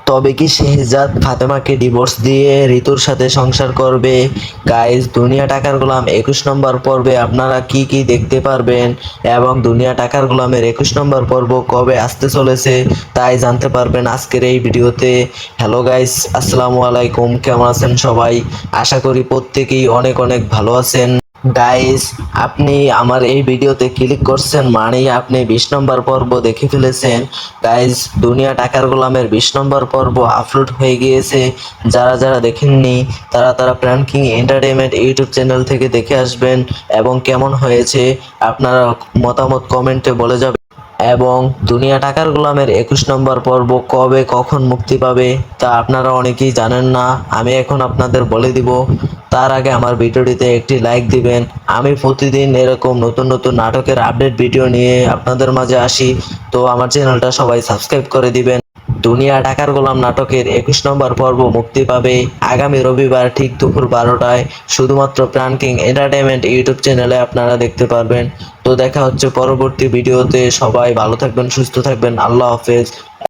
তবে কি শেহজাদ ফাতেমাকে ডিভোর্স দিয়ে ঋতুর সাথে সংসার করবে? গাইস, দুনিয়া টাকার গোলাম 21 নম্বর পর্বে আপনারা কি কি দেখতে পারবেন এবং দুনিয়া টাকার গোলামের 21 নম্বর পর্ব কবে আসতে চলেছে তাই জানতে পারবেন আজকের এই ভিডিওতে। হ্যালো গাইস, আসসালামু আলাইকুম, কেমন আছেন সবাই? আশা করি প্রত্যেকেই অনেক অনেক ভালো আছেন। গাইস, আপনি আমার এই ভিডিওতে ক্লিক করছেন মানেই আপনি 20 নম্বর পর্ব দেখে ফেলেছেন। গাইস, দুনিয়া টাকার গোলামের 20 নম্বর পর্ব আপলোড হয়ে গিয়েছে। যারা যারা দেখেননি তারা প্রাণ কিং এন্টারটেইনমেন্ট ইউটিউব চ্যানেল থেকে দেখে আসবেন এবং কেমন হয়েছে আপনারা মতামত কমেন্টে বলে যাবেন। এবং দুনিয়া টাকার গোলামের 21 নম্বর পর্ব কবে কখন মুক্তি পাবে তা আপনারা অনেকেই জানেন না, আমি এখন আপনাদের বলে দিব। তার আগে আমার ভিডিওটিতে একটি লাইক দিবেন। আমি প্রতিদিন এরকম নতুন নতুন নাটকের আপডেট ভিডিও নিয়ে আপনাদের মাঝে আসি, তো আমার চ্যানেলটা সবাই সাবস্ক্রাইব করে দিবেন। দুনিয়া টাকার গোলাম নাটকের 21 নম্বর পর্ব মুক্তি পাবে আগামী রবিবার ঠিক দুপুর 12টায়, শুধুমাত্র প্রাণ কিং এন্টারটেইনমেন্ট ইউটিউব চ্যানেলে আপনারা দেখতে পারবেন। তো দেখা হচ্ছে পরবর্তী ভিডিওতে। সবাই ভালো থাকবেন, সুস্থ থাকবেন, আল্লাহ হাফেজ।